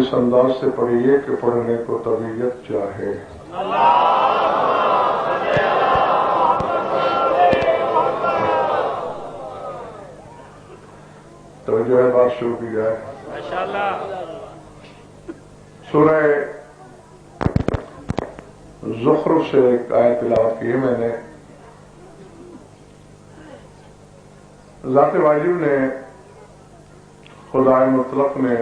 اس انداز سے پڑھیے کہ پڑھنے کو طبیعت چاہے. تو جو ہے بات شروع کی جائے. سورہ زخرف سے ایک آیت تلاوت کی ہے میں نے. ذات واجب نے، خدائے مطلق نے،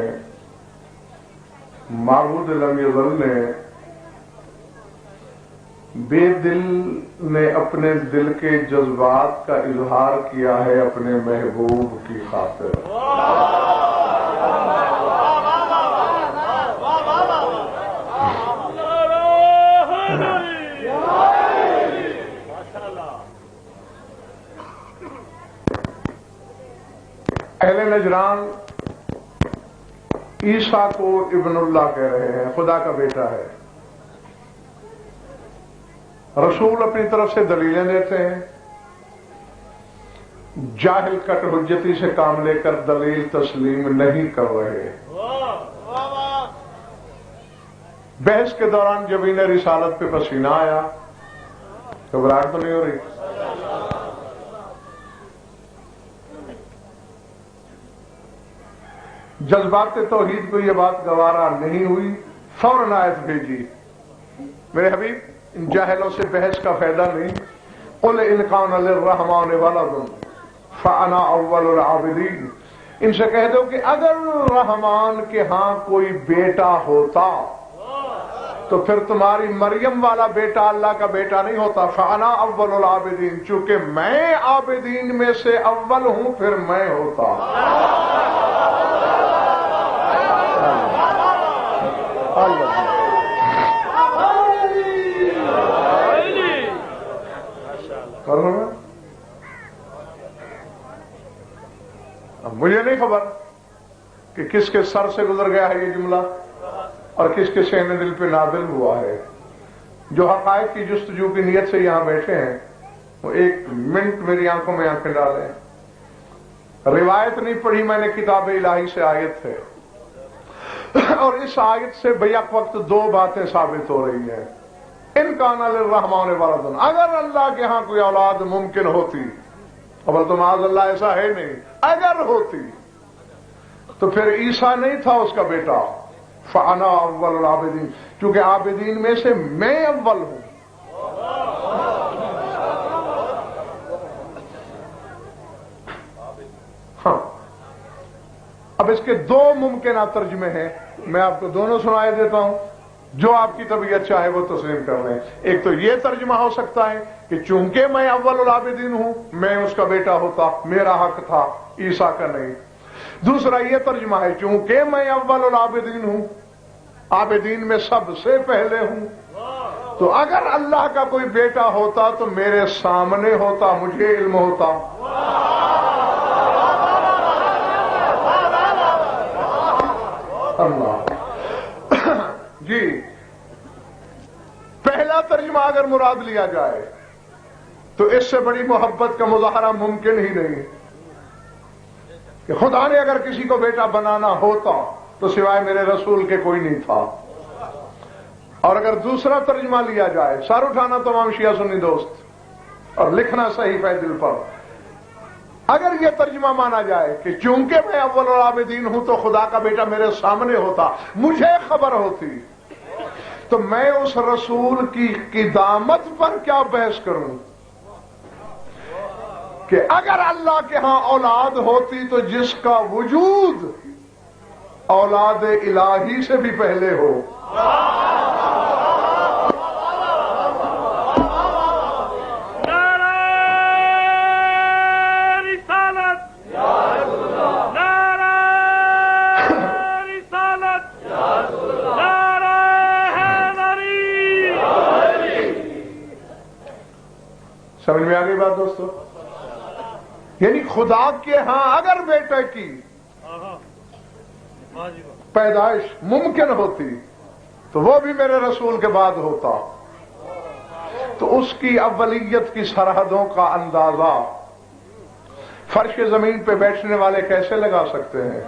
معبود لم یزل نے، بے دل نے اپنے دل کے جذبات کا اظہار کیا ہے اپنے محبوب کی خاطر. اہل نجران عیسیٰ کو ابن اللہ کہہ رہے ہیں، خدا کا بیٹا ہے. رسول اپنی طرف سے دلیلیں دیتے ہیں، جاہل کٹ حجتی سے کام لے کر دلیل تسلیم نہیں کر رہے. بحث کے دوران جب انہیں رسالت پہ پسینہ آیا، گھبراہٹ تو نہیں ہو رہی؟ جذبات توحید کو یہ بات گوارا نہیں ہوئی، فوراً آیت بھیجی، میرے حبیب ان جاہلوں سے بحث کا فائدہ نہیں. قل ان کان للرحمن ولد فانا اول العابدین. ان سے کہہ دو کہ اگر رحمان کے ہاں کوئی بیٹا ہوتا تو پھر تمہاری مریم والا بیٹا اللہ کا بیٹا نہیں ہوتا. فانا اول العابدین، چونکہ میں عابدین میں سے اول ہوں پھر میں ہوتا. مجھے نہیں خبر کہ کس کے سر سے گزر گیا ہے یہ جملہ اور کس کے سینے دل پہ نازل ہوا ہے. جو حقائق کی جستجو کی نیت سے یہاں بیٹھے ہیں وہ ایک منٹ میری آنکھوں میں آنکھیں ڈالیں. روایت نہیں پڑھی میں نے، کتاب الہی سے آیت ہے، اور اس آیت سے بیک وقت دو باتیں ثابت ہو رہی ہیں. ان کان للرحمن ولد، اگر اللہ کے ہاں کوئی اولاد ممکن ہوتی، اب تو معاذ اللہ ایسا ہے نہیں، اگر ہوتی تو پھر عیسیٰ نہیں تھا اس کا بیٹا. فانا اول العابدین، کیونکہ عابدین میں سے میں اول ہوں. ہاں، اب اس کے دو ممکنہ ترجمے ہیں، میں آپ کو دونوں سنائے دیتا ہوں، جو آپ کی طبیعت چاہے وہ تسلیم کر لیں. ایک تو یہ ترجمہ ہو سکتا ہے کہ چونکہ میں اول العابدین ہوں میں اس کا بیٹا ہوتا، میرا حق تھا، عیسیٰ کا نہیں. دوسرا یہ ترجمہ ہے چونکہ میں اول العابدین ہوں، عابدین میں سب سے پہلے ہوں، تو اگر اللہ کا کوئی بیٹا ہوتا تو میرے سامنے ہوتا، مجھے علم ہوتا. اللہ جی، پہلا ترجمہ اگر مراد لیا جائے تو اس سے بڑی محبت کا مظاہرہ ممکن ہی نہیں کہ خدا نے اگر کسی کو بیٹا بنانا ہوتا تو سوائے میرے رسول کے کوئی نہیں تھا. اور اگر دوسرا ترجمہ لیا جائے، سر اٹھانا تمام شیعہ سنی دوست اور لکھنا صحیح دل پر، اگر یہ ترجمہ مانا جائے کہ چونکہ میں اول العابدین ہوں تو خدا کا بیٹا میرے سامنے ہوتا، مجھے خبر ہوتی، تو میں اس رسول کی قدامت پر کیا بحث کروں کہ اگر اللہ کے ہاں اولاد ہوتی تو جس کا وجود اولاد الہی سے بھی پہلے ہو۔ سمجھ میں آ گئی بات دوستو؟ یعنی خدا کے ہاں اگر بیٹے کی پیدائش ممکن ہوتی تو وہ بھی میرے رسول کے بعد ہوتا، تو اس کی اولیت کی سرحدوں کا اندازہ فرش زمین پہ بیٹھنے والے کیسے لگا سکتے ہیں؟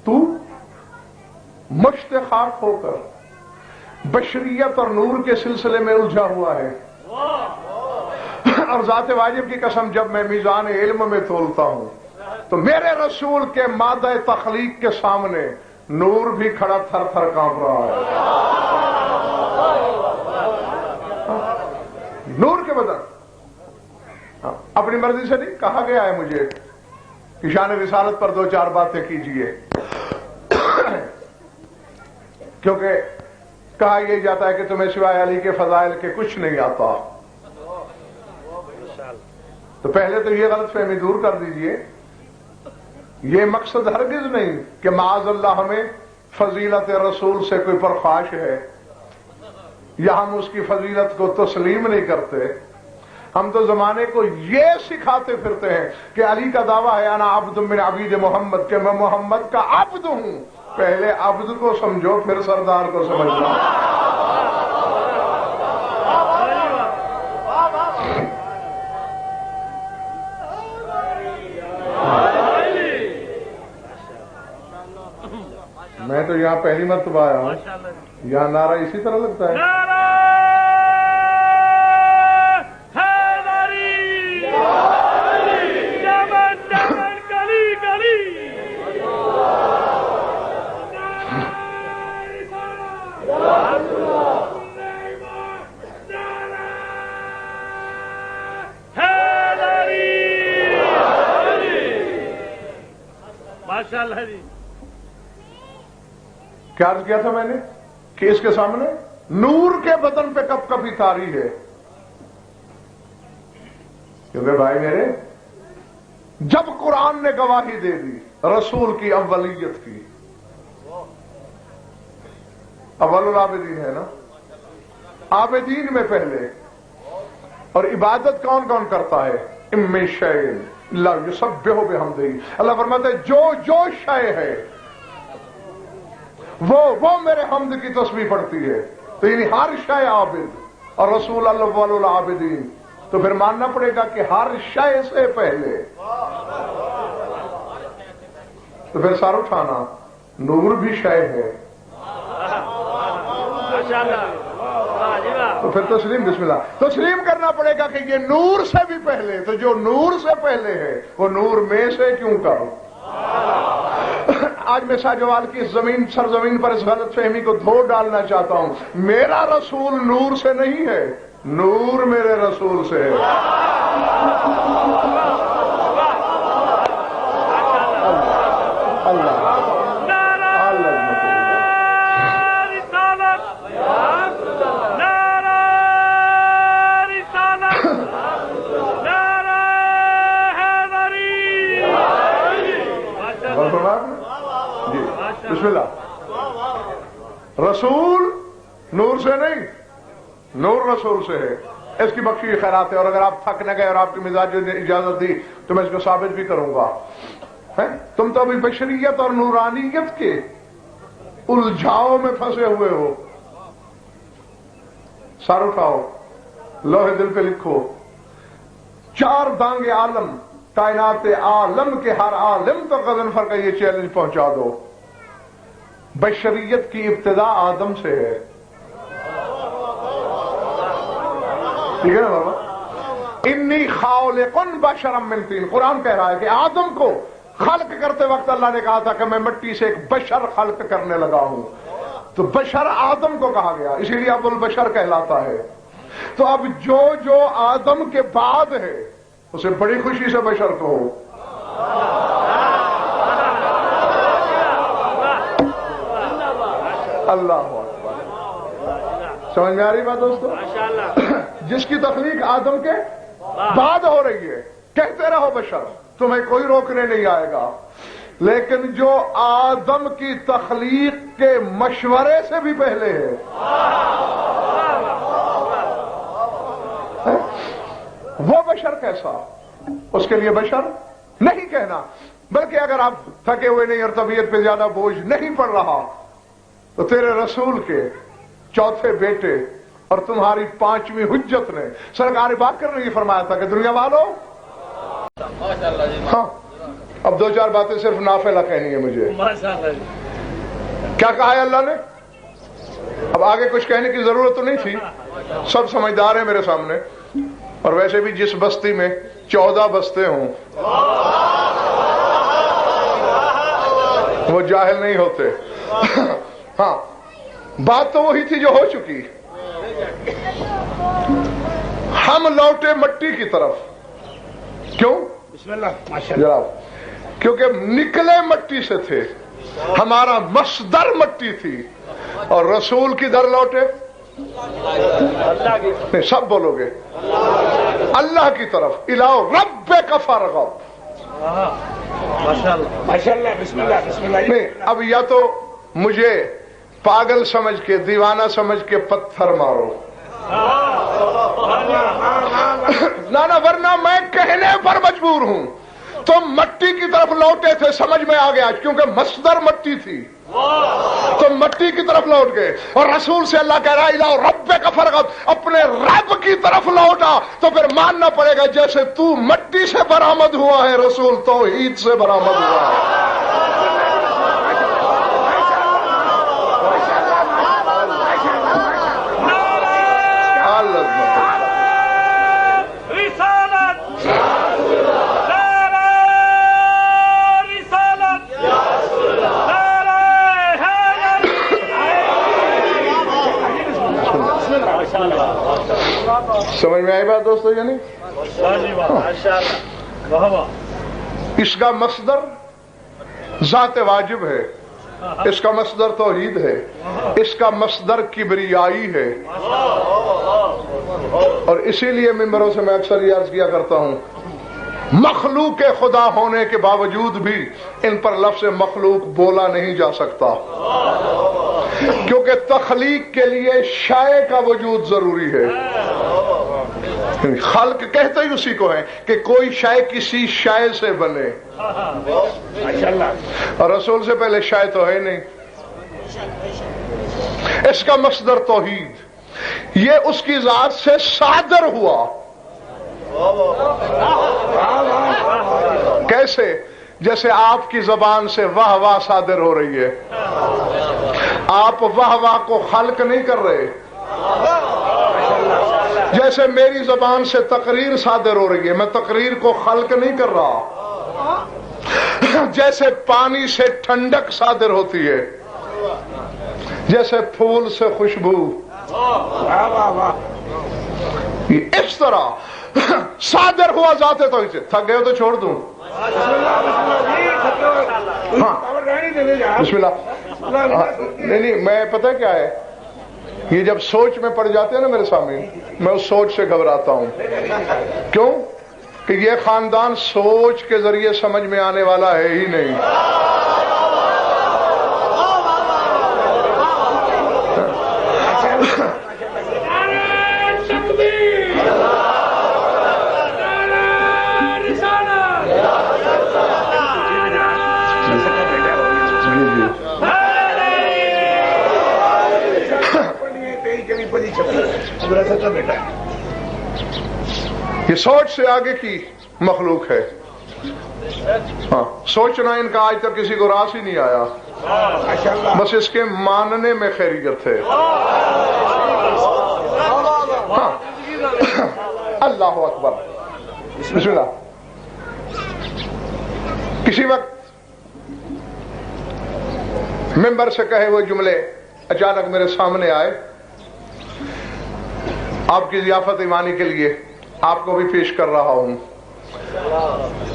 تو مشت خاک ہو کر بشریت اور نور کے سلسلے میں الجھا ہوا ہے، اور ذات واجب کی قسم جب میں میزان علم میں تولتا ہوں تو میرے رسول کے مادہ تخلیق کے سامنے نور بھی کھڑا تھر تھر کانپ رہا ہے۔ نور کے بدن اپنی مرضی سے نہیں، کہا گیا ہے مجھے کہ شان رسالت پر 2-4 باتیں کیجئے، کیونکہ کہا یہ جاتا ہے کہ تمہیں سوائے علی کے فضائل کے کچھ نہیں آتا، تو پہلے تو یہ غلط فہمی دور کر دیجئے۔ یہ مقصد ہرگز نہیں کہ معاذ اللہ ہمیں فضیلت رسول سے کوئی پرخاش ہے یا ہم اس کی فضیلت کو تسلیم نہیں کرتے، ہم تو زمانے کو یہ سکھاتے پھرتے ہیں کہ علی کا دعویٰ ہے انا عبد من عبید محمد، کہ میں محمد کا عبد ہوں۔ پہلے عبد کو سمجھو پھر سردار کو سمجھنا۔ میں تو یہاں پہلی مرتبہ آیا ہوں، یہاں نعرہ اسی طرح لگتا ہے۔ کیا عرض کیا تھا میں نے کہ اس کے سامنے نور کے بدن پہ کپ کپی تاری ہے، کیونکہ بھائی میرے جب قرآن نے گواہی دے دی رسول کی اولیت کی، اول العابدین ہے نا، عابدین میں پہلے، اور عبادت کون کون کرتا ہے؟ اِمِّ شَيْءٍ لا یسبح بحمدہ، اللہ فرماتا ہے جو شے ہے وہ میرے حمد کی تسبیح پڑھتی ہے، تو یعنی ہر شے عابد، اور رسول اول العابدین، تو پھر ماننا پڑے گا کہ ہر شے سے پہلے، تو پھر سر اٹھانا، نور بھی شے ہے، تو پھر تسلیم، بسم اللہ تسلیم کرنا پڑے گا کہ یہ نور سے بھی پہلے، تو جو نور سے پہلے ہے وہ نور میں سے کیوں کرو؟ آج میں شاہجوال کی سرزمین پر اس غلط فہمی کو دھو ڈالنا چاہتا ہوں، میرا رسول نور سے نہیں ہے، نور میرے رسول سے ہے۔ اللہ بسم اللہ، رسول نور سے نہیں، نور رسول سے ہے، اس کی بخشی خیرات ہے، اور اگر آپ تھک نہ گئے اور آپ کی مزاج نے اجازت دی تو میں اس کو ثابت بھی کروں گا۔ تم تو ابھی بشریت اور نورانیت کے الجھاؤ میں پھنسے ہوئے ہو، سر اٹھاؤ، لوہے دل پہ لکھو، 4 دانگ عالم، کائنات عالم کے ہر عالم تو غضنفر کا یہ چیلنج پہنچا دو، بشریت کی ابتدا آدم سے ہے، ٹھیک ہے نا بابا؟ انی خالق بشرا من طین، قرآن کہہ رہا ہے کہ آدم کو خلق کرتے وقت اللہ نے کہا تھا کہ میں مٹی سے ایک بشر خلق کرنے لگا ہوں، تو بشر آدم کو کہا گیا، اسی لیے ابو البشر کہلاتا ہے۔ تو اب جو آدم کے بعد ہے اسے بڑی خوشی سے بشر کہو۔ اللہ اکبر، سمجھ میں آ رہی بات دوستو؟ جس کی تخلیق آدم کے بعد ہو رہی ہے، کہتے رہو بشر، تمہیں کوئی روکنے نہیں آئے گا، لیکن جو آدم کی تخلیق کے مشورے سے بھی پہلے ہے، وہ بشر کیسا، اس کے لیے بشر نہیں کہنا، بلکہ اگر آپ تھکے ہوئے نہیں اور طبیعت پہ زیادہ بوجھ نہیں پڑ رہا تو تیرے رسول کے چوتھے بیٹے اور تمہاری پانچویں حجت نے سرکار باقر نے یہ فرمایا تھا کہ دنیا والوں، ہاں اب دو چار باتیں صرف نافلہ کہنی ہے مجھے۔ کیا کہا ہے اللہ نے؟ اب آگے کچھ کہنے کی ضرورت تو نہیں تھی، سب سمجھدار ہیں میرے سامنے، اور ویسے بھی جس بستی میں 14 بستے ہوں وہ جاہل نہیں ہوتے۔ ہاں بات تو وہی تھی جو ہو چکی، ہم لوٹے مٹی کی طرف، کیوں؟ بسم اللہ جناب، کیونکہ نکلے مٹی سے تھے، ہمارا مصدر مٹی تھی، اور رسول کی در لوٹے نہیں، سب بولو گے اللہ کی طرف، الہ ربک فارغب، ماشاءاللہ بسم اللہ بسم اللہ۔ نہیں اب یا تو مجھے پاگل سمجھ کے، دیوانہ سمجھ کے پتھر مارو، نہ ورنہ میں کہنے پر مجبور ہوں، تم مٹی کی طرف لوٹے تھے، سمجھ میں آ گیا، کیونکہ مصدر مٹی تھی، تم مٹی کی طرف لوٹ گئے، اور رسول سے اللہ کہہ رہا ہے الہ ربک فارغب، اپنے رب کی طرف لوٹا، تو پھر ماننا پڑے گا جیسے تو مٹی سے برآمد ہوا ہے، رسول توحید سے برآمد ہوا ہے۔ سمجھ میں آئی بات دوستو یا نہیں؟ اس کا مصدر ذات واجب ہے، اس کا مصدر توحید ہے، اس کا مصدر کبریائی ہے، اور اسی لیے ممبروں سے میں اکثر یہ عرض کیا کرتا ہوں، مخلوق خدا ہونے کے باوجود بھی ان پر لفظ مخلوق بولا نہیں جا سکتا، کیونکہ تخلیق کے لیے شے کا وجود ضروری ہے۔ خلق کہتے ہی اسی کو ہے کہ کوئی شے کسی شے سے بنے، اور رسول سے پہلے شے تو ہے نہیں، اس کا مصدر توحید، یہ اس کی ذات سے صادر ہوا۔ کیسے؟ جیسے آپ کی زبان سے واہ واہ صادر ہو رہی ہے، آپ واہ واہ کو خلق نہیں کر رہے، جیسے میری زبان سے تقریر صادر ہو رہی ہے، میں تقریر کو خلق نہیں کر رہا، جیسے پانی سے ٹھنڈک صادر ہوتی ہے، جیسے پھول سے خوشبو، اس طرح صادر ہوا ذات توحید سے۔ تھک گئے ہو تو چھوڑ دوں؟ ہاں بسم اللہ۔ نہیں میں پتہ کیا ہے، یہ جب سوچ میں پڑ جاتے ہیں نا میرے سامنے، میں اس سوچ سے گھبراتا ہوں۔ کیوں؟ کہ یہ خاندان سوچ کے ذریعے سمجھ میں آنے والا ہے ہی نہیں۔ یہ سوچ سے آگے کی مخلوق ہے۔ ہاں سوچنا ان کا آج تک کسی کو راس ہی نہیں آیا، بس اس کے ماننے میں خیریت ہے۔ ہاں اللہ اکبر. بسم اللہ. کسی وقت ممبر سے کہے ہوئے جملے اچانک میرے سامنے آئے. آپ کی ضیافت ایمانی کے لیے آپ کو بھی پیش کر رہا ہوں.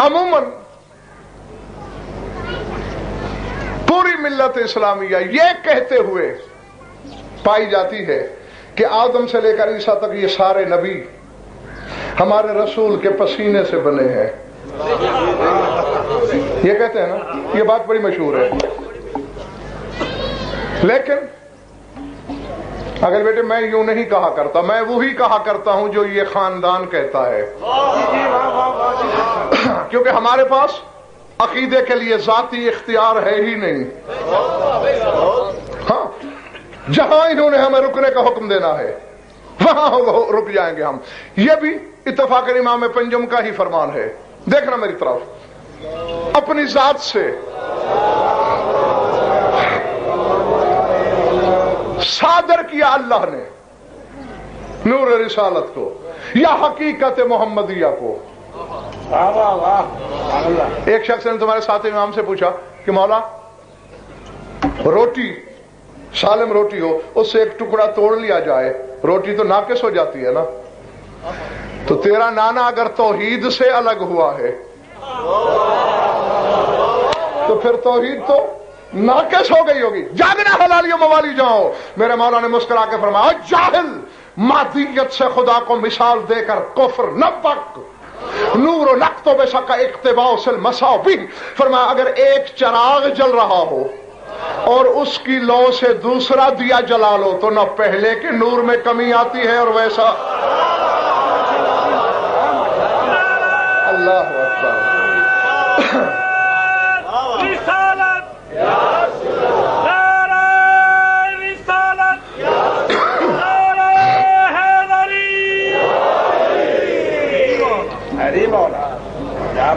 عموماً پوری ملت اسلامیہ یہ کہتے ہوئے پائی جاتی ہے کہ آدم سے لے کر عیسیٰ تک یہ سارے نبی ہمارے رسول کے پسینے سے بنے ہیں. یہ کہتے ہیں نا, یہ بات بڑی مشہور ہے. لیکن اگر بیٹے میں یوں نہیں کہا کرتا, میں وہی کہا کرتا ہوں جو یہ خاندان کہتا ہے, کیونکہ ہمارے پاس عقیدے کے لیے ذاتی اختیار ہے ہی نہیں. ہاں, جہاں انہوں نے ہمیں رکنے کا حکم دینا ہے وہاں رک جائیں گے ہم. یہ بھی اتفاق امام پنجم کا ہی فرمان ہے. دیکھنا میری طرف, اپنی ذات سے صادر کیا اللہ نے نور رسالت کو یا حقیقت محمدیہ کو. ایک شخص نے تمہارے ساتھ امام سے پوچھا کہ مولا روٹی سالم روٹی ہو, اس سے ایک ٹکڑا توڑ لیا جائے, روٹی تو ناقص ہو جاتی ہے نا, تو تیرا نانا اگر توحید سے الگ ہوا ہے تو پھر توحید تو ناقص ہو گئی ہوگی. جاگنا حلالیوں موالی جاؤ. میرے مولا نے مسکرا کے فرمایا جاہل, مادیت سے خدا کو مثال دے کر کفر نہ پک, نور و نقط و بشک اقتباء سل مساوی. فرمایا اگر ایک چراغ جل رہا ہو اور اس کی لو سے دوسرا دیا جلا لو تو نہ پہلے کے نور میں کمی آتی ہے اور ویسا. اللہ اکبر.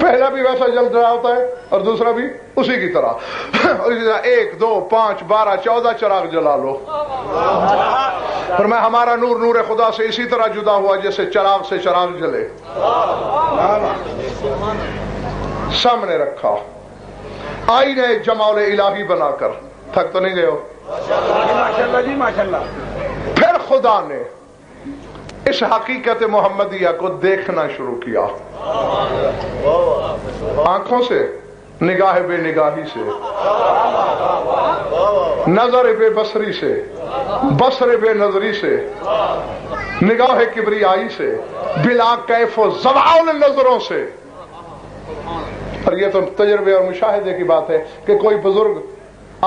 پہلا بھی ویسا جل رہا ہوتا ہے اور دوسرا بھی اسی کی طرح. اور 1 2 5 12 14 چراغ جلا لو. اور میں ہمارا نور نور خدا سے اسی طرح جدا ہوا جیسے چراغ سے چراغ جلے. سامنے رکھا آئینے جمال الہی بنا کر. تھک تو نہیں گئے ہو؟ پھر خدا نے اس حقیقت محمدیہ کو دیکھنا شروع کیا, آنکھوں سے, نگاہ بے نگاہی سے, نظر بے بصری سے, بصر بے نظری سے, نگاہ کبریائی سے, بلا کیف و زوال نظروں سے. اور یہ تو تجربے اور مشاہدے کی بات ہے کہ کوئی بزرگ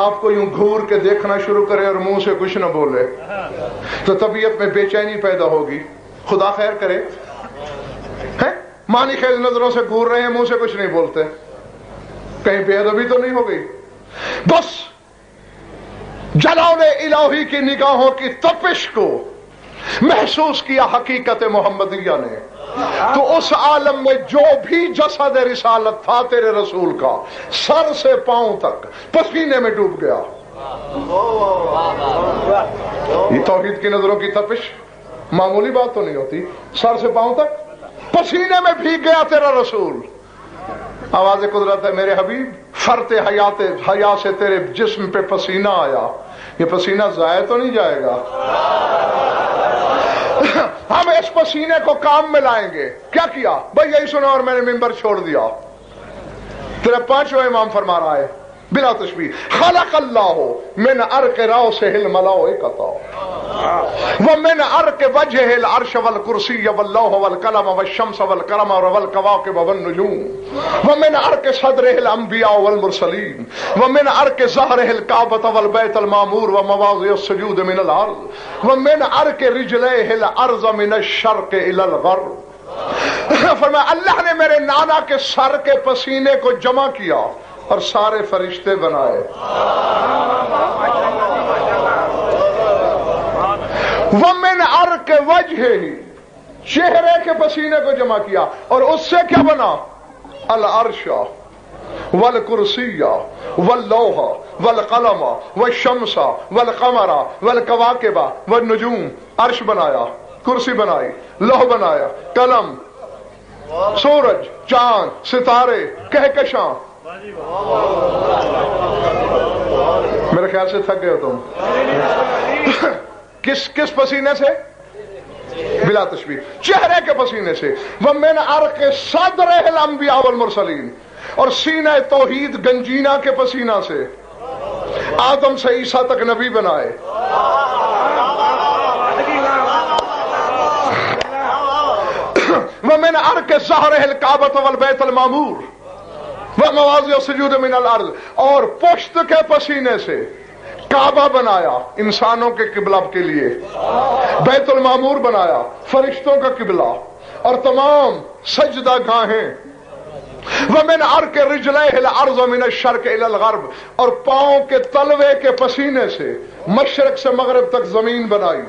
آپ کو یوں گھور کے دیکھنا شروع کرے اور منہ سے کچھ نہ بولے تو طبیعت میں بے چینی پیدا ہوگی. خدا خیر کرے, مانی خیز نظروں سے گھور رہے ہیں, منہ سے کچھ نہیں بولتے, کہیں بے ادبی تو نہیں ہو گئی. بس جلال الہی کی نگاہوں کی تپش کو محسوس کیا حقیقت محمدیہ نے, تو اس عالم میں جو بھی جسد رسالت تھا تیرے رسول کا سر سے پاؤں تک پسینے میں ڈوب گیا. یہ توحید کی نظروں کی تپش معمولی بات تو نہیں ہوتی. سر سے پاؤں تک پسینے میں بھیگ گیا تیرا رسول. آواز قدرت ہے میرے حبیب, فرت حیا سے تیرے جسم پہ پسینہ آیا, یہ پسینہ ضائع تو نہیں جائے گا. ہم اس پسینے کو کام میں لائیں گے. کیا کیا بھائی, یہی سنا اور میں نے ممبر چھوڑ دیا. تیرا 5واں امام فرما رہا ہے بلا تشبیہ, خلق اللہ من عرق راس الملائکۃ ومن عرق وجہ العرش والکرسی واللوح والقلم والشمس والقمر والکواکب والنجوم ومن عرق صدرہ الانبیاء والمرسلین ومن عرق ظہرہ الکعبۃ والبیت المعمور ومواضع السجود من الارض ومن عرق رجلیہ الارض من الشرق الى الغرب. فرمایا اللہ نے میرے نانا کے سر کے پسینے کو جمع کیا اور سارے فرشتے بنائے. ومن عرق وجہ, چہرے کے پسینے کو جمع کیا اور اس سے کیا بنا, العرش والکرسی واللوح والقلم والشمس والقمر والکواکب والنجوم. عرش بنایا, کرسی بنائی، لوح بنایا، قلم، سورج، چاند، ستارے، کہکشاں. میرے خیال سے تھک گئے ہو تم. کس پسینے سے؟ بلا تشبیہ چہرے کے پسینے سے. وَمِنْ عَرْقِ صَدْرِهِ الْأَنْبِيَاءُ وَالْمُرْسَلِينَ، اور سینہ توحید گنجینہ کے پسینہ سے آدم سے عیسیٰ تک نبی بنائے. وَمِنْ عَرْقِ ظَهْرِهِ الْكَعْبَةَ وَالْبَيْتَ الْمَعْمُورَ وَمَوَاضِعُ السُّجُودِ مِنَ الْأَرْضِ، اور پشت کے پسینے سے کعبہ بنایا انسانوں کے قبلہ کے لیے، بیت المعمور بنایا فرشتوں کا قبلہ اور تمام سجدہ گاہیں. وَمِنْ عَرْقِ رِجْلَيْهِ الْأَرْضَ مِنَ الشَّرْقِ إِلَى الْغَرْبِ، اور پاؤں کے تلوے کے پسینے سے مشرق سے مغرب تک زمین بنائی.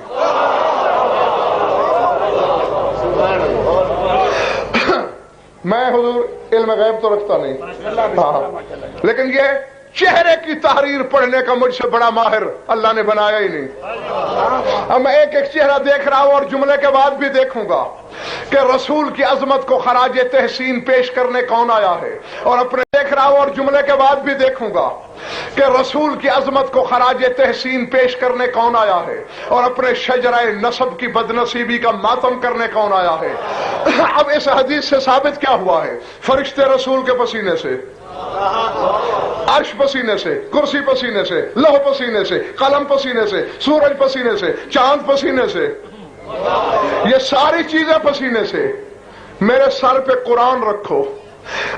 میں حضور علم غیب تو رکھتا نہیں، لیکن یہ چہرے کی تحریر پڑھنے کا مجھ سے بڑا ماہر اللہ نے بنایا ہی نہیں. اب میں ایک ایک چہرہ دیکھ رہا ہوں اور جملے کے بعد بھی دیکھوں گا کہ رسول کی عظمت کو خراج تحسین پیش کرنے کون آیا ہے، اور اپنے دیکھ رہا ہوں اور جملے کے بعد بھی دیکھوں گا کہ رسول کی عظمت کو خراج تحسین پیش کرنے کون آیا ہے، اور اپنے شجرہ نسب کی بدنصیبی کا ماتم کرنے کون آیا ہے. اب اس حدیث سے ثابت کیا ہوا ہے؟ فرشتے رسول کے پسینے سے، عرش پسینے سے، کرسی پسینے سے، لوح پسینے سے، قلم پسینے سے، سورج پسینے سے، چاند پسینے سے، یہ ساری چیزیں پسینے سے. میرے سر پہ قرآن رکھو،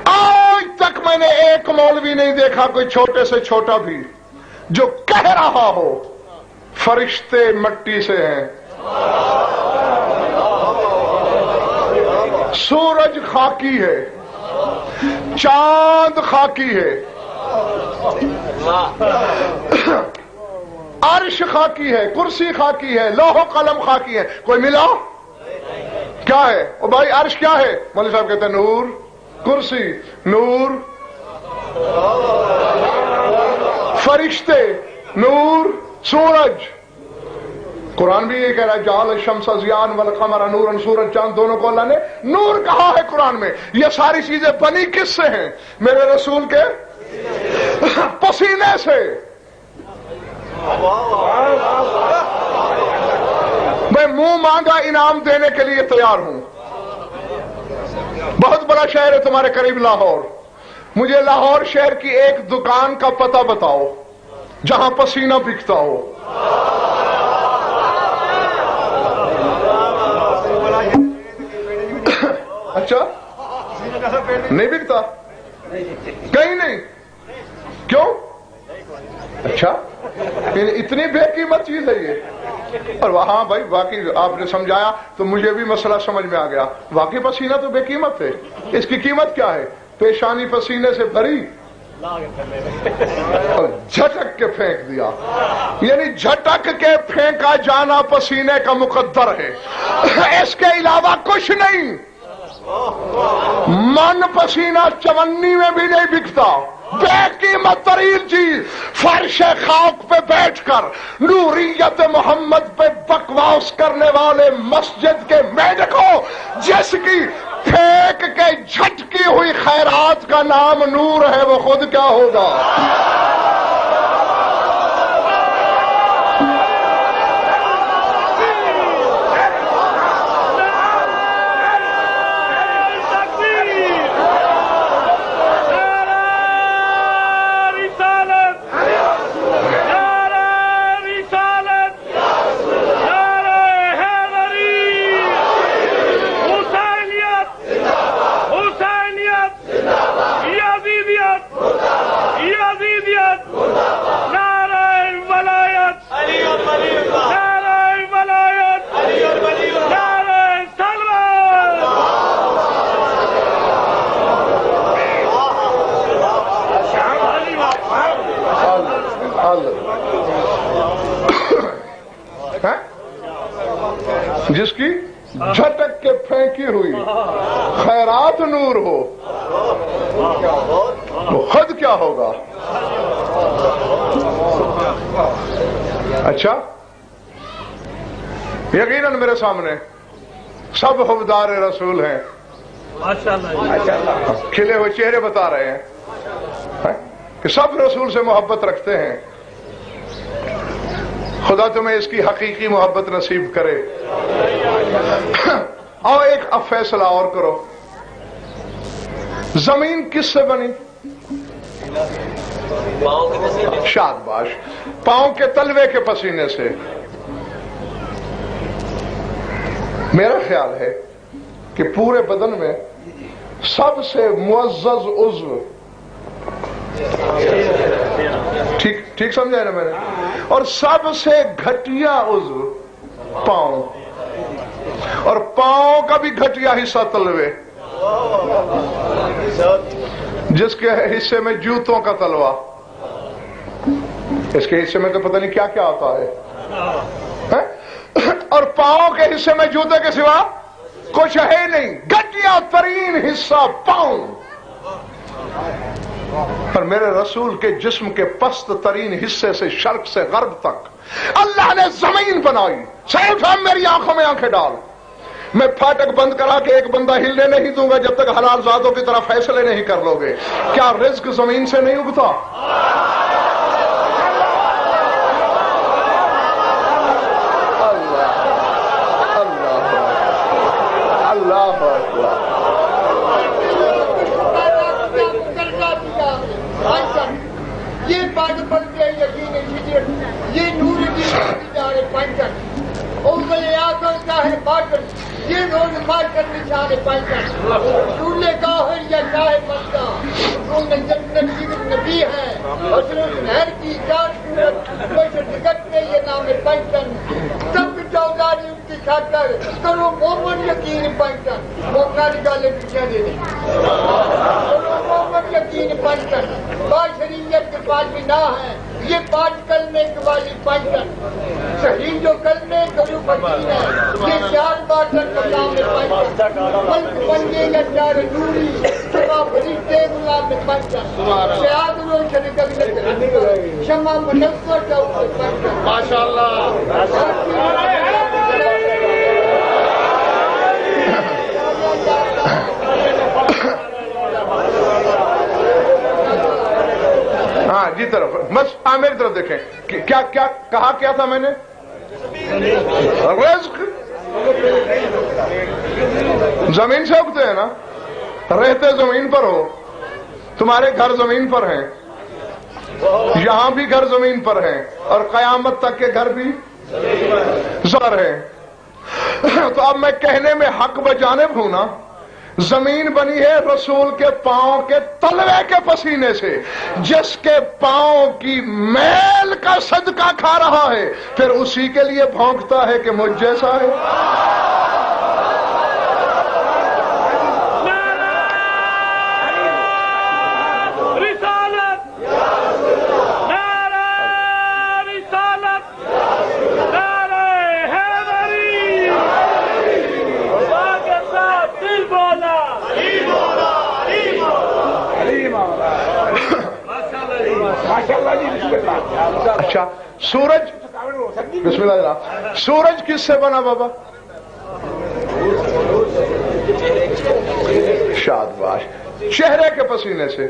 آج تک میں نے ایک مولوی نہیں دیکھا کوئی چھوٹے سے چھوٹا بھی جو کہہ رہا ہو فرشتے مٹی سے ہیں، سورج خاکی ہے، چاند خاکی ہے، عرش خاکی ہے، کرسی خاکی ہے، لوح و قلم خاکی ہے. کوئی ملا؟ کیا ہے؟ او بھائی عرش کیا ہے؟ مولوی صاحب کہتے ہیں نور، کرسی نور، فرشتے نور، سورج. قرآن بھی یہ کہہ رہا ہے جعل الشمس ضیاء والقمر نورا، سورج چاند دونوں کو اللہ نے نور کہا ہے قرآن میں. یہ ساری چیزیں بنی کس سے ہیں؟ میرے رسول کے پسینے سے. میں منہ مانگا انعام دینے کے لیے تیار ہوں. بہت بڑا شہر ہے تمہارے قریب لاہور، مجھے لاہور شہر کی ایک دکان کا پتہ بتاؤ جہاں پسینہ بکتا ہو. اچھا نہیں بکتا کہیں نہیں؟ کیوں؟ اچھا اتنی بے قیمت چیز ہے یہ؟ اور وہاں بھائی واقعی آپ نے سمجھایا تو مجھے بھی مسئلہ سمجھ میں آ گیا. واقعی پسینہ تو بے قیمت ہے. اس کی قیمت کیا ہے؟ پیشانی پسینے سے بھری اور جھٹک کے پھینک دیا. یعنی جھٹک کے پھینکا جانا پسینے کا مقدر ہے، اس کے علاوہ کچھ نہیں. من پسینہ چونی میں بھی نہیں بکتا. بے قیمت ترین چیز فرش خاک پہ بیٹھ کر نوریت محمد پہ بکواس کرنے والے مسجد کے میڈکوں جس کی پھینک کے جھٹکی ہوئی خیرات کا نام نور ہے، وہ خود کیا ہوگا؟ جس کی جھٹک کے پھینکی ہوئی خیرات نور ہو، وہ خود کیا ہوگا؟ اچھا یقیناً میرے سامنے سب حبدار رسول ہیں، ماشاءاللہ کھلے ہوئے چہرے بتا رہے ہیں کہ سب رسول سے محبت رکھتے ہیں. خدا تمہیں اس کی حقیقی محبت نصیب کرے. اور ایک اب فیصلہ اور کرو، زمین کس سے بنی؟ شاباش، پاؤں کے تلوے کے پسینے سے. میرا خیال ہے کہ پورے بدن میں سب سے معزز عضو، ٹھیک سمجھا ہے نا میں نے، اور سب سے گھٹیا عضو پاؤں، اور پاؤں کا بھی گھٹیا حصہ تلوے، جس کے حصے میں جوتوں کا تلوا. اس کے حصے میں تو پتہ نہیں کیا کیا آتا ہے، اور پاؤں کے حصے میں جوتے کے سوا کچھ ہے نہیں. گھٹیا ترین حصہ پاؤں. پر میرے رسول کے جسم کے پست ترین حصے سے شرق سے غرب تک اللہ نے زمین بنائی. صرف میری آنکھوں میں آنکھیں ڈال، میں پھاٹک بند کرا کے ایک بندہ ہلنے نہیں دوں گا جب تک حلال ذاتوں کی طرح فیصلے نہیں کر لو گے. کیا رزق زمین سے نہیں اگتا؟ یہ بات بن گئی یقین ہجرت، یہ نور کی نشان پنجن، اول آخر چاہے باطن، یہ روز مارکر نشان پنجن. رسول کاہر یا چاہے مکہ، رسول جنت کی نبی ہے، حضرت نہر کی چار صورت بشر جگت میں یہ نام پنجن. سب چوداری ان کی خاطر کرو مومن یقین پنجن. مومن گالے پیچھے دے دیں، کرو مومن یقین پنجن. با شریعت کے پاس بھی نہ ہے یہ 5 کلمے والی پنجن. صحیح جو کلمے کرو بچین ہے یہ 4 باطن مقام پنجن. ملک بنگے یا چار نوری سبا فرشتے غلام پنجن. سیاد روشن کبھی شمع منور چوک پنجن. ماشاءاللہ ہاں جی طرف بس میری طرف دیکھیں. کیا کیا کہا کیا تھا میں نے؟ رزق زمین سے اگتے ہیں نا. رہتے زمین پر ہو، تمہارے گھر زمین پر ہیں، یہاں بھی گھر زمین پر ہیں، اور قیامت تک کے گھر بھی زر ہیں. تو اب میں کہنے میں حق بجانب ہوں نا. زمین بنی ہے رسول کے پاؤں کے تلوے کے پسینے سے. جس کے پاؤں کی میل کا صدقہ کھا رہا ہے پھر اسی کے لیے بھونکتا ہے کہ مجھ جیسا ہے. اچھا سورج، بسم اللہ جناب، سورج کس سے بنا بابا؟ شاباش، چہرے کے پسینے سے.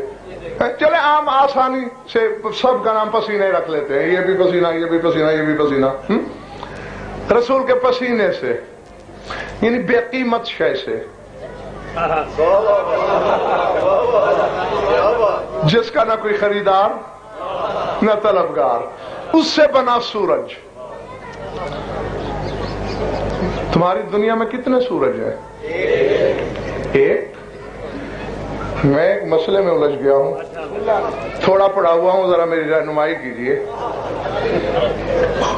چلے عام آسانی سے سب کا نام پسینے رکھ لیتے ہیں، یہ بھی پسینہ، یہ بھی پسینہ، یہ بھی پسینہ. رسول کے پسینے سے، یعنی بے قیمت شے سے، جس کا نہ کوئی خریدار نہ طلبگار، اس سے بنا سورج. تمہاری دنیا میں کتنے سورج ہیں؟ ایک. میں ایک مسئلے میں الجھ گیا ہوں، تھوڑا پڑھا ہوا ہوں، ذرا میری رہنمائی کیجئے.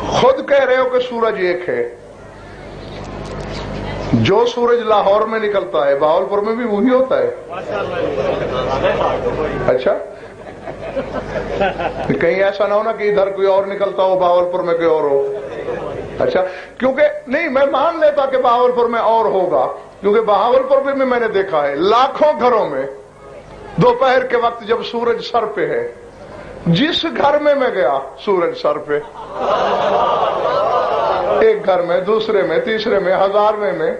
خود کہہ رہے ہو کہ سورج ایک ہے. جو سورج لاہور میں نکلتا ہے بہاولپور میں بھی وہی ہوتا ہے. اچھا، کہیں ایسا نہ ہونا کہ ادھر کوئی اور نکلتا ہو بہاولپور میں کوئی اور ہو. اچھا، کیونکہ نہیں، میں مان لیتا کہ بہاولپور میں اور ہوگا، کیونکہ بہاولپور میں میں نے دیکھا ہے لاکھوں گھروں میں دوپہر کے وقت جب سورج سر پہ ہے، جس گھر میں گیا سورج سر پہ، ایک گھر میں، دوسرے میں، تیسرے میں، ہزارویں میں،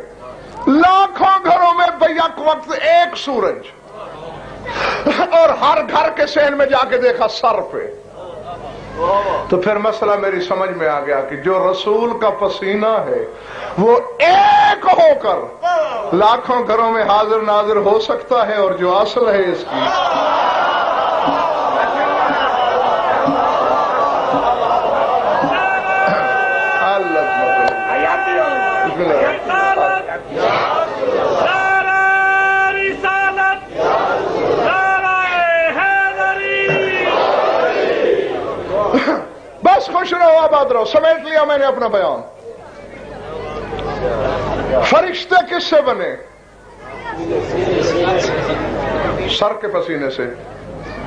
لاکھوں گھروں میں بیک وقت ایک سورج، اور ہر گھر کے صحن میں جا کے دیکھا سر پہ. تو پھر مسئلہ میری سمجھ میں آ گیا کہ جو رسول کا پسینہ ہے وہ ایک ہو کر لاکھوں گھروں میں حاضر ناظر ہو سکتا ہے، اور جو اصل ہے اس کی بس خوش رہو، آباد رہو. سمیٹ لیا میں نے اپنا بیان. فرشتے کس سے بنے؟ سر کے پسینے سے.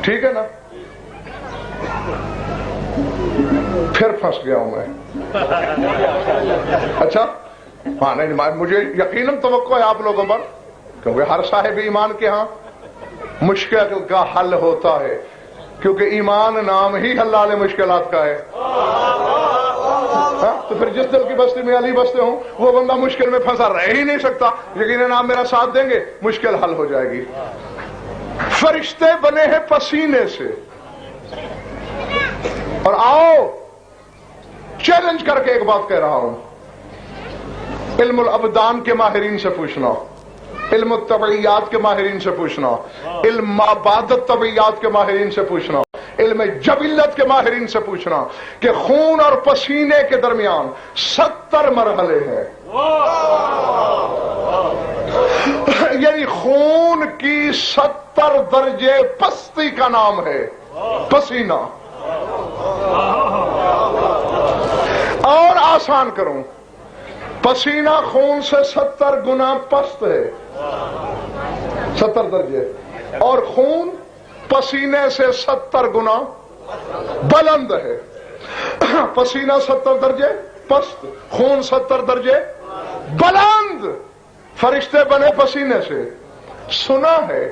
ٹھیک ہے نا؟ پھر پھنس گیا ہوں میں. اچھا ہاں، نہیں مجھے یقیناً توقع ہے آپ لوگوں پر، کیونکہ ہر صاحب ایمان کے ہاں مشکل کا حل ہوتا ہے، کیونکہ ایمان نام ہی حلال مشکلات کا ہے. تو پھر جس دل کی بستی میں علی بستے ہوں وہ بندہ مشکل میں پھنسا رہ ہی نہیں سکتا. یقیناً آپ میرا ساتھ دیں گے، مشکل حل ہو جائے گی. فرشتے بنے ہیں پسینے سے. اور آؤ چیلنج کر کے ایک بات کہہ رہا ہوں، علم الابدان کے ماہرین سے پوچھنا، علم الطبعیات کے ماہرین سے پوچھنا، علم مابعد طبعیات کے ماہرین سے پوچھنا، علم جبلت کے ماہرین سے پوچھنا کہ خون اور پسینے کے درمیان 70 مرحلے ہیں. یعنی خون کی 70 درجے پستی کا نام ہے پسینہ. اور آسان کروں، پسینہ خون سے 70 گنا پست ہے، 70 درجے، اور خون پسینے سے 70 گنا بلند ہے. پسینہ 70 درجے پست، خون 70 درجے بلند. فرشتے بنے پسینے سے. سنا ہے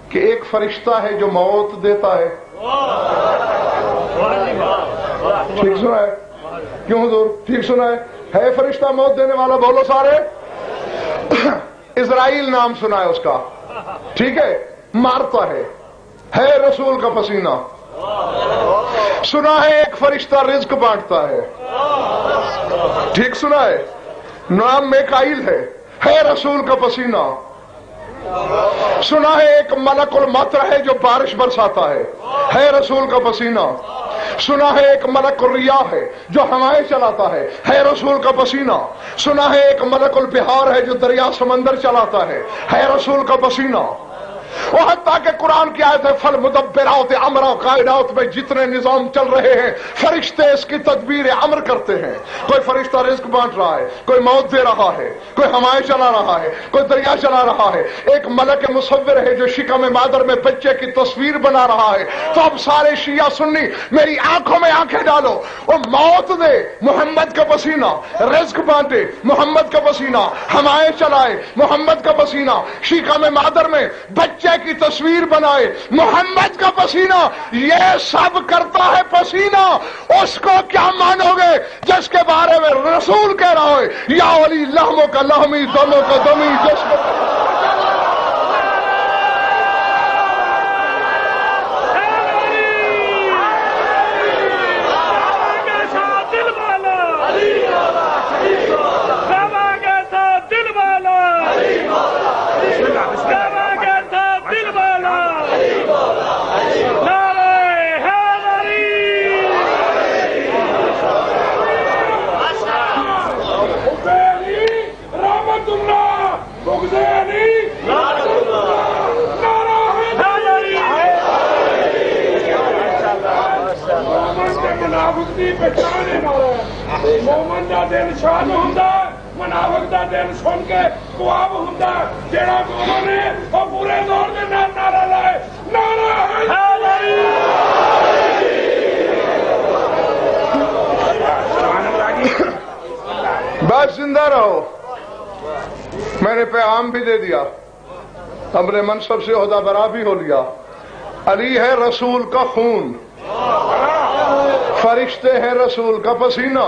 کہ ایک فرشتہ ہے جو موت دیتا ہے. ٹھیک سنا ہے؟ کیوں حضور ٹھیک سنا ہے فرشتہ موت دینے والا؟ بولو سارے. اسرائیل نام سنا ہے اس کا. ٹھیک ہے، مارتا ہے رسول کا پسینہ. سنا ہے ایک فرشتہ رزق بانٹتا ہے. ٹھیک سنا ہے، نام میکائیل ہے رسول کا پسینہ. سنا ہے ایک ملک المطر ہے جو بارش برساتا ہے رسول کا پسینہ. سنا ہے ایک ملک الریاح ہے جو ہوائیں چلاتا ہے رسول کا پسینہ. سنا ہے ایک ملک البحار ہے جو دریا سمندر چلاتا ہے رسول کا پسینہ. وہ حتیٰ کہ قرآن کی آیت ہے فل مدبرات امرا، کائنات میں جتنے نظام چل رہے ہیں فرشتے اس کی تدبیر امر کرتے ہیں. کوئی فرشتہ رزق بانٹ رہا ہے، کوئی موت دے رہا ہے، کوئی ہوائیں چلا رہا ہے، کوئی دریا چلا رہا ہے. ایک ملک مصور ہے جو شکم مادر میں بچے کی تصویر بنا رہا ہے. تو اب سارے شیعہ سنی میری آنکھوں میں آنکھیں ڈالو، وہ موت دے محمد کا پسینہ، رزق بانٹے محمد کا پسینہ، ہوائیں چلائے محمد کا پسینہ، شکم مادر میں بچے کی تصویر بنائے محمد کا پسینہ. یہ سب کرتا ہے پسینہ. اس کو کیا مانو گے جس کے بارے میں رسول کہہ رہا ہے یا ولی لحموں کا لحمی دموں کا دمی جسم مومن دا دل شاد ہوندا، منافق دا دل سن کے خواب ہوندا. جڑا مومن ہے وہ پورے دور دے نال نعرہ لائے نعرہ حیدری. بس زندہ رہو. میں نے پیغام بھی دے دیا، اپنے منصب سے عہدہ برا بھی ہو لیا. علی ہے رسول کا خون، فرشتے ہیں رسول کا پسینہ.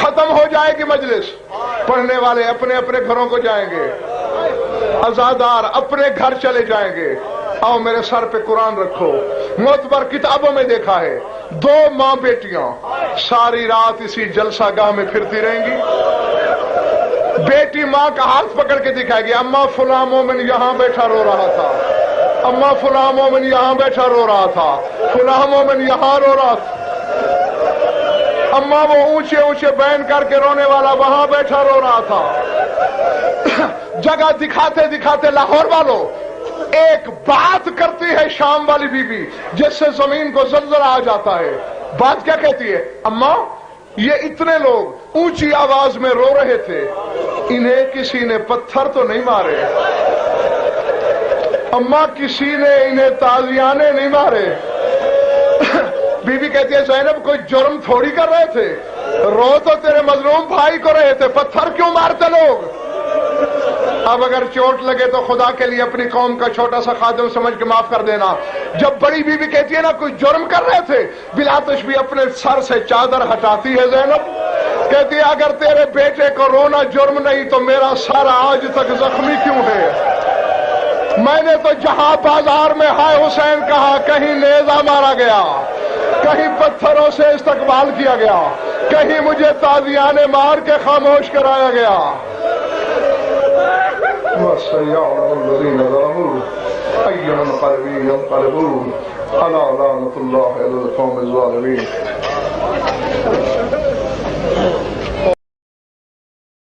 ختم ہو جائے گی مجلس، پڑھنے والے اپنے اپنے گھروں کو جائیں گے، عزادار اپنے گھر چلے جائیں گے۔ آؤ میرے سر پہ قرآن رکھو۔ معتبر کتابوں میں دیکھا ہے 2 ماں بیٹیاں ساری رات اسی جلسہ گاہ میں پھرتی رہیں گی۔ بیٹی ماں کا ہاتھ پکڑ کے دکھائے گی، اماں فلاں مومن یہاں بیٹھا رو رہا تھا، اماں فلاں مومن یہاں بیٹھا رو رہا تھا، فلاں مومن یہاں رو رہا تھا، اماں وہ اونچے اونچے بین کر کے رونے والا وہاں بیٹھا رو رہا تھا۔ جگہ دکھاتے دکھاتے لاہور والوں ایک بات کرتی ہے شام والی بی بی جس سے زمین کو زلزلہ آ جاتا ہے۔ بات کیا کہتی ہے؟ اماں یہ اتنے لوگ اونچی آواز میں رو رہے تھے، انہیں کسی نے پتھر تو نہیں مارے؟ اماں کسی نے انہیں تازیانے نہیں مارے؟ بی بی کہتی ہے زینب کوئی جرم تھوڑی کر رہے تھے، رو تو تیرے مظلوم بھائی کو رہے تھے، پتھر کیوں مارتے لوگ؟ اب اگر چوٹ لگے تو خدا کے لیے اپنی قوم کا چھوٹا سا خادم سمجھ کے معاف کر دینا۔ جب بڑی بی بی کہتی ہے نا کوئی جرم کر رہے تھے، بلا تشبیہ اپنے سر سے چادر ہٹاتی ہے زینب، کہتی ہے اگر تیرے بیٹے کو رونا جرم نہیں تو میرا سر آج تک زخمی کیوں ہے؟ میں نے تو جہاں بازار میں ہائے حسین کہا کہیں نیزہ مارا گیا، کہیں پتھروں سے استقبال کیا گیا، کہیں مجھے تازیانے مار کے خاموش کرایا گیا۔ وَسَيَعْلَمُ الَّذِينَ ظَلَمُوا أَيَّ مُنقَلَبٍ يَنقَلِبُونَ أَلَا لَعْنَةُ اللَّهِ عَلَى الْقَوْمِ الظَّالِمِينَ۔